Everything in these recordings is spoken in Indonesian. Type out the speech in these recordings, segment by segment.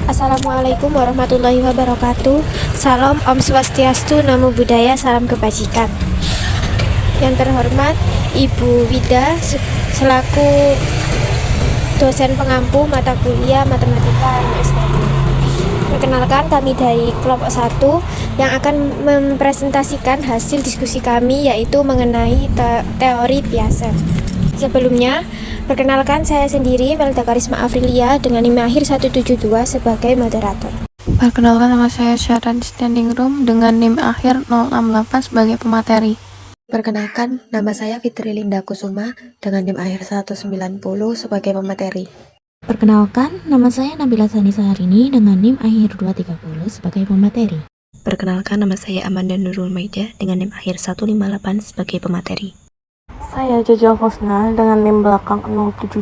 Assalamualaikum warahmatullahi wabarakatuh. Salam Om Swastiastu, Namo Buddhaya, salam kebajikan. Yang terhormat Ibu Wida selaku dosen pengampu mata kuliah Matematika MSI. Perkenalkan, kami dari kelompok 1 yang akan mempresentasikan hasil diskusi kami, yaitu mengenai teori Piaget. Sebelumnya, perkenalkan, saya sendiri Melda Karisma Afrilia dengan NIM akhir 172 sebagai moderator. Perkenalkan, nama saya Syahran Standing Room dengan NIM akhir 068 sebagai pemateri. Perkenalkan, nama saya Fitri Linda Kusuma dengan NIM akhir 190 sebagai pemateri. Perkenalkan, nama saya Nabila Sani Saharini dengan NIM akhir 230 sebagai pemateri. Perkenalkan, nama saya Amanda Nurul Maida dengan NIM akhir 158 sebagai pemateri. Saya Jojo Fosna dengan NIM belakang 072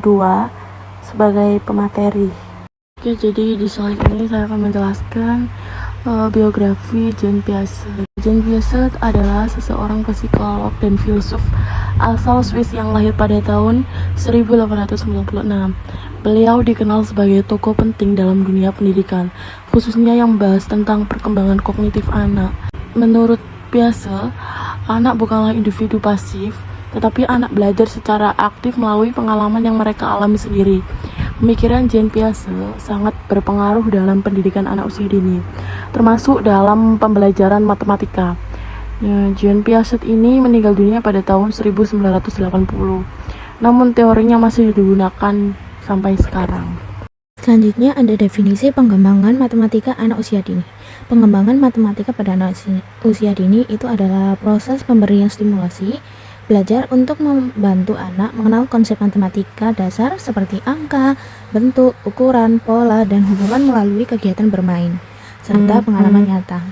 sebagai pemateri. Oke, jadi di slide ini saya akan menjelaskan biografi Jean Piaget. Jean Piaget adalah seseorang psikolog dan filsuf asal Swiss yang lahir pada tahun 1896. Beliau dikenal sebagai tokoh penting dalam dunia pendidikan, khususnya yang membahas tentang perkembangan kognitif anak. Menurut Piaget, anak bukanlah individu pasif, tetapi anak belajar secara aktif melalui pengalaman yang mereka alami sendiri. Pemikiran Jean Piaget sangat berpengaruh dalam pendidikan anak usia dini, termasuk dalam pembelajaran matematika. Jean Piaget ini meninggal dunia pada tahun 1980, namun teorinya masih digunakan sampai sekarang. Selanjutnya ada definisi pengembangan matematika anak usia dini. Pengembangan matematika pada anak usia dini itu adalah proses pemberian stimulasi belajar untuk membantu anak mengenal konsep matematika dasar seperti angka, bentuk, ukuran, pola, dan hubungan melalui kegiatan bermain, serta pengalaman nyata.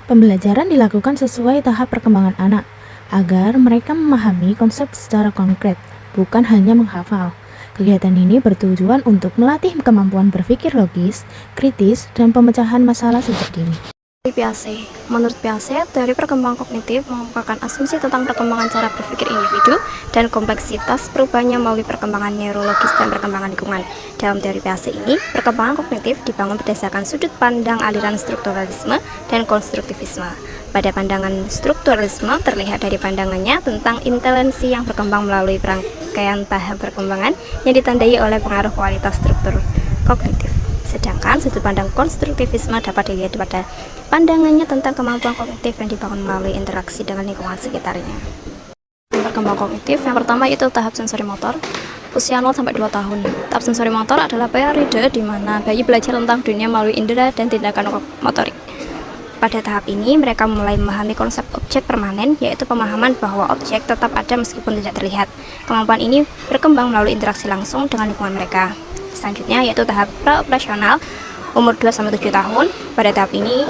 Pembelajaran dilakukan sesuai tahap perkembangan anak, agar mereka memahami konsep secara konkret, bukan hanya menghafal. Kegiatan ini bertujuan untuk melatih kemampuan berpikir logis, kritis, dan pemecahan masalah sejak dini. Piaget. Menurut Piaget, teori perkembangan kognitif mengemukakan asumsi tentang perkembangan cara berpikir individu dan kompleksitas perubahannya melalui perkembangan neurologis dan perkembangan lingkungan. Dalam teori Piaget ini, perkembangan kognitif dibangun berdasarkan sudut pandang aliran strukturalisme dan konstruktivisme. Pada pandangan strukturalisme terlihat dari pandangannya tentang intelijensi yang berkembang melalui rangkaian tahap perkembangan yang ditandai oleh pengaruh kualitas struktur kognitif. Sedangkan sudut pandang konstruktivisme dapat dilihat pada pandangannya tentang kemampuan kognitif yang dibangun melalui interaksi dengan lingkungan sekitarnya. Perkembangan kognitif yang pertama itu tahap sensori motor, usia 0-2 tahun. Tahap sensori motor adalah periode di mana bayi belajar tentang dunia melalui indera dan tindakan motorik. Pada tahap ini, mereka mulai memahami konsep objek permanen, yaitu pemahaman bahwa objek tetap ada meskipun tidak terlihat. Kemampuan ini berkembang melalui interaksi langsung dengan lingkungan mereka. Selanjutnya yaitu tahap pra-operasional, umur 2-7 tahun. Pada tahap ini,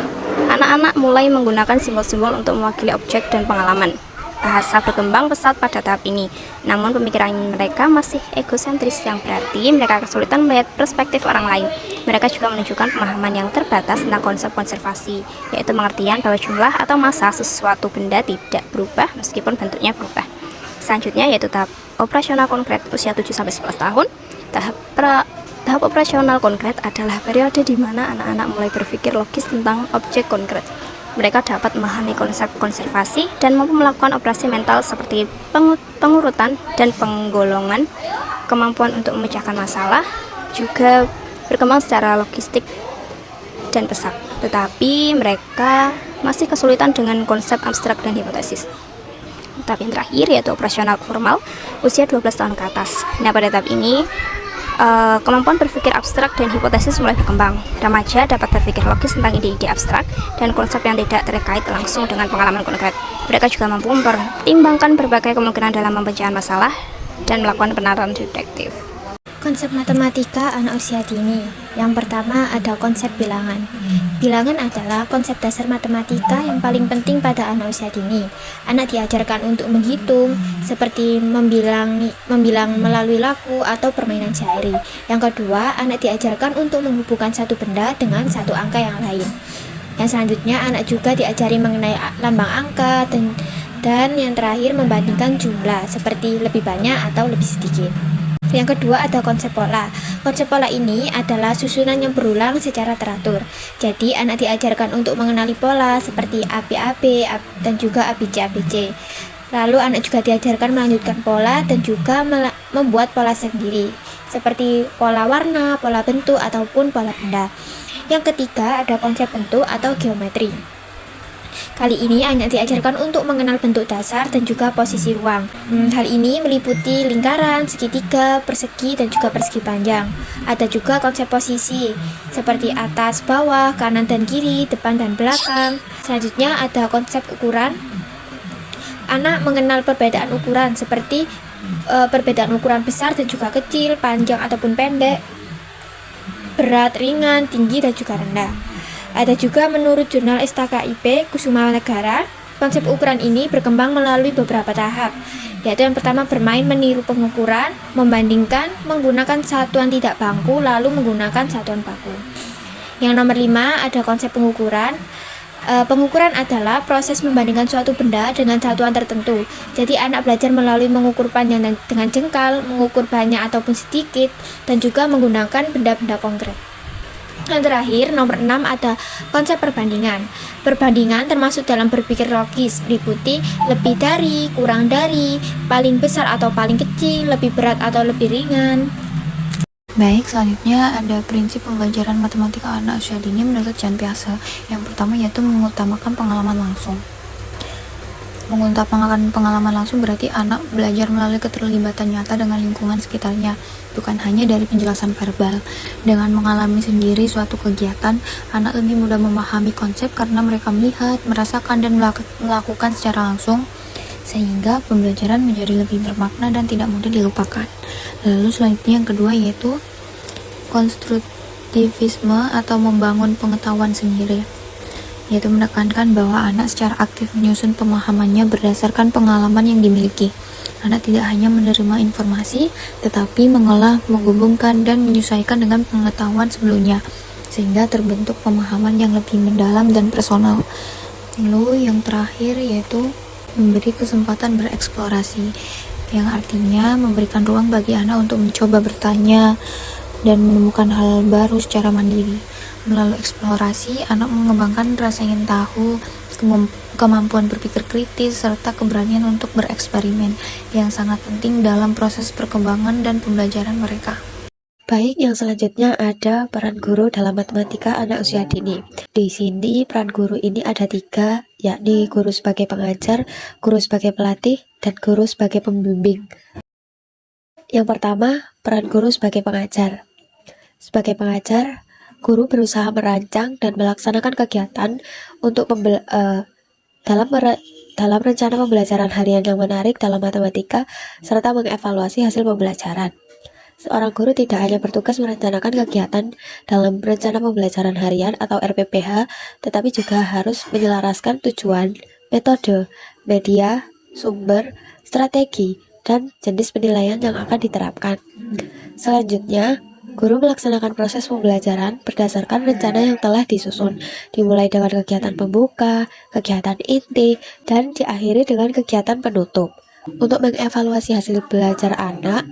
anak-anak mulai menggunakan simbol-simbol untuk mewakili objek dan pengalaman. Bahasa berkembang pesat pada tahap ini, namun pemikiran mereka masih egosentris, yang berarti mereka kesulitan melihat perspektif orang lain. Mereka juga menunjukkan pemahaman yang terbatas tentang konsep konservasi, yaitu pengertian bahwa jumlah atau massa sesuatu benda tidak berubah meskipun bentuknya berubah. Selanjutnya yaitu tahap operasional konkret, usia 7-11 tahun. Tahap operasional konkret adalah periode di mana anak-anak mulai berpikir logis tentang objek konkret. Mereka dapat memahami konsep konservasi dan mampu melakukan operasi mental seperti pengurutan dan penggolongan. Kemampuan untuk memecahkan masalah juga berkembang secara logistik dan pesat, tetapi mereka masih kesulitan dengan konsep abstrak dan hipotesis. Tahap yang terakhir yaitu operasional formal, usia 12 tahun ke atas. Nah, pada tahap ini kemampuan berpikir abstrak dan hipotesis mulai berkembang. Remaja dapat berpikir logis tentang ide-ide abstrak dan konsep yang tidak terkait langsung dengan pengalaman konkret. Mereka juga mampu mempertimbangkan berbagai kemungkinan dalam memecahkan masalah dan melakukan penerapan deduktif. Konsep matematika anak usia dini. Yang pertama ada konsep bilangan. Bilangan adalah konsep dasar matematika yang paling penting pada anak usia dini. Anak diajarkan untuk menghitung, seperti membilang melalui laku atau permainan jari. Yang kedua, anak diajarkan untuk menghubungkan satu benda dengan satu angka yang lain. Yang selanjutnya, anak juga diajari mengenai lambang angka dan yang terakhir membandingkan jumlah, seperti lebih banyak atau lebih sedikit. Yang kedua ada konsep pola. Konsep pola ini adalah susunan yang berulang secara teratur. Jadi anak diajarkan untuk mengenali pola seperti ABAB dan juga ABC. Lalu anak juga diajarkan melanjutkan pola dan juga membuat pola sendiri seperti pola warna, pola bentuk ataupun pola benda. Yang ketiga ada konsep bentuk atau geometri. Kali ini anak diajarkan untuk mengenal bentuk dasar dan juga posisi ruang. Hal ini meliputi lingkaran, segitiga, persegi, dan juga persegi panjang. Ada juga konsep posisi, seperti atas, bawah, kanan dan kiri, depan dan belakang. Selanjutnya ada konsep ukuran. Anak mengenal perbedaan ukuran, seperti perbedaan ukuran besar dan juga kecil, panjang ataupun pendek, berat, ringan, tinggi, dan juga rendah. Ada juga menurut jurnal STKIP Kusuma Negara, konsep ukuran ini berkembang melalui beberapa tahap, yaitu yang pertama bermain meniru pengukuran, membandingkan, menggunakan satuan tidak baku, lalu menggunakan satuan baku. Yang nomor 5 ada konsep pengukuran. Pengukuran adalah proses membandingkan suatu benda dengan satuan tertentu. Jadi anak belajar melalui mengukur panjang dengan jengkal, mengukur banyak ataupun sedikit, dan juga menggunakan benda-benda konkret. Yang terakhir, nomor 6 ada konsep perbandingan. Perbandingan termasuk dalam berpikir logis, meliputi lebih dari, kurang dari, paling besar atau paling kecil, lebih berat atau lebih ringan. Baik, selanjutnya ada prinsip pembelajaran matematika anak usia dini menurut Jan Piaget. Yang pertama yaitu mengutamakan pengalaman langsung. Mengutamakan pengalaman langsung berarti anak belajar melalui keterlibatan nyata dengan lingkungan sekitarnya, bukan hanya dari penjelasan verbal. Dengan mengalami sendiri suatu kegiatan, anak lebih mudah memahami konsep karena mereka melihat, merasakan, dan melakukan secara langsung, sehingga pembelajaran menjadi lebih bermakna dan tidak mudah dilupakan. Lalu selanjutnya yang kedua yaitu konstruktivisme atau membangun pengetahuan sendiri, yaitu menekankan bahwa anak secara aktif menyusun pemahamannya berdasarkan pengalaman yang dimiliki. Anak tidak hanya menerima informasi, tetapi mengolah, menghubungkan, dan menyesuaikan dengan pengetahuan sebelumnya, sehingga terbentuk pemahaman yang lebih mendalam dan personal. Lalu yang terakhir yaitu memberi kesempatan bereksplorasi, yang artinya memberikan ruang bagi anak untuk mencoba bertanya dan menemukan hal baru secara mandiri. Melalui eksplorasi, anak mengembangkan rasa ingin tahu, kemampuan berpikir kritis, serta keberanian untuk bereksperimen yang sangat penting dalam proses perkembangan dan pembelajaran mereka. Baik, yang selanjutnya ada peran guru dalam matematika anak usia dini. Di sini peran guru ini ada 3, yakni guru sebagai pengajar, guru sebagai pelatih, dan guru sebagai pembimbing. Yang pertama, peran guru sebagai pengajar. Sebagai pengajar, guru berusaha merancang dan melaksanakan kegiatan untuk dalam rencana pembelajaran harian yang menarik dalam matematika, serta mengevaluasi hasil pembelajaran. Seorang guru tidak hanya bertugas merencanakan kegiatan dalam rencana pembelajaran harian atau RPPH, tetapi juga harus menyelaraskan tujuan, metode, media, sumber, strategi, dan jenis penilaian yang akan diterapkan. Selanjutnya, guru melaksanakan proses pembelajaran berdasarkan rencana yang telah disusun, dimulai dengan kegiatan pembuka, kegiatan inti, dan diakhiri dengan kegiatan penutup. Untuk mengevaluasi hasil belajar anak,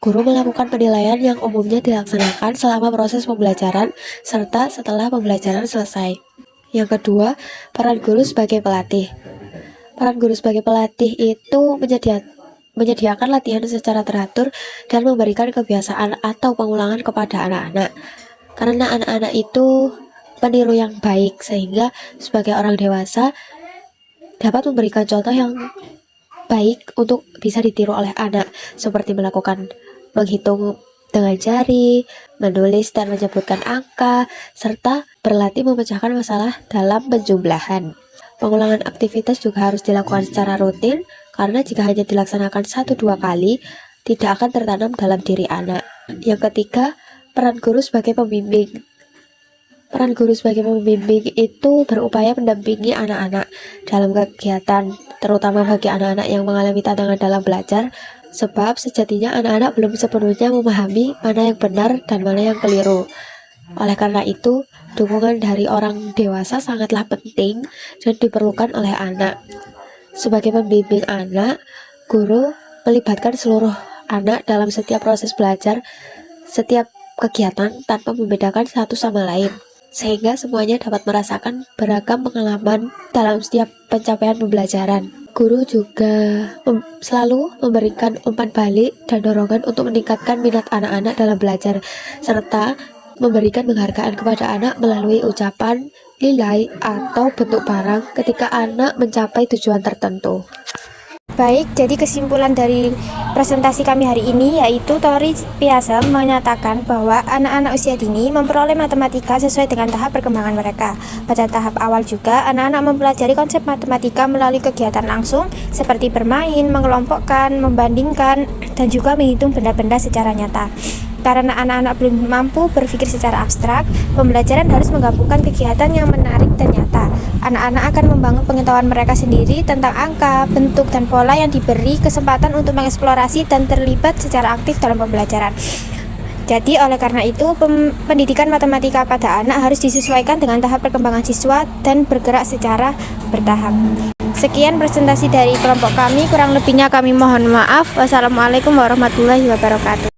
guru melakukan penilaian yang umumnya dilaksanakan selama proses pembelajaran serta setelah pembelajaran selesai. Yang kedua, peran guru sebagai pelatih. Peran guru sebagai pelatih itu menyediakan latihan secara teratur dan memberikan kebiasaan atau pengulangan kepada anak-anak. Karena anak-anak itu peniru yang baik, sehingga sebagai orang dewasa dapat memberikan contoh yang baik untuk bisa ditiru oleh anak, seperti menghitung dengan jari, menulis dan menyebutkan angka, serta berlatih memecahkan masalah dalam penjumlahan. Pengulangan aktivitas juga harus dilakukan secara rutin, karena jika hanya dilaksanakan 1-2 kali, tidak akan tertanam dalam diri anak. Yang ketiga, peran guru sebagai pembimbing. Peran guru sebagai pembimbing itu berupaya mendampingi anak-anak dalam kegiatan, terutama bagi anak-anak yang mengalami tantangan dalam belajar, sebab sejatinya anak-anak belum sepenuhnya memahami mana yang benar dan mana yang keliru. Oleh karena itu, dukungan dari orang dewasa sangatlah penting dan diperlukan oleh anak. Sebagai pembimbing anak, guru melibatkan seluruh anak dalam setiap proses belajar, setiap kegiatan tanpa membedakan satu sama lain, sehingga semuanya dapat merasakan beragam pengalaman dalam setiap pencapaian pembelajaran. Guru juga selalu memberikan umpan balik dan dorongan untuk meningkatkan minat anak-anak dalam belajar, serta memberikan penghargaan kepada anak melalui ucapan, nilai, atau bentuk barang ketika anak mencapai tujuan tertentu. Baik, jadi kesimpulan dari presentasi kami hari ini yaitu teori Piaget menyatakan bahwa anak-anak usia dini memperoleh matematika sesuai dengan tahap perkembangan mereka. Pada tahap awal juga, anak-anak mempelajari konsep matematika melalui kegiatan langsung seperti bermain, mengelompokkan, membandingkan, dan juga menghitung benda-benda secara nyata. Karena anak-anak belum mampu berpikir secara abstrak, pembelajaran harus menggabungkan kegiatan yang menarik dan nyata. Anak-anak akan membangun pengetahuan mereka sendiri tentang angka, bentuk, dan pola yang diberi kesempatan untuk mengeksplorasi dan terlibat secara aktif dalam pembelajaran. Jadi oleh karena itu, pendidikan matematika pada anak harus disesuaikan dengan tahap perkembangan siswa dan bergerak secara bertahap. Sekian presentasi dari kelompok kami, kurang lebihnya kami mohon maaf. Wassalamualaikum warahmatullahi wabarakatuh.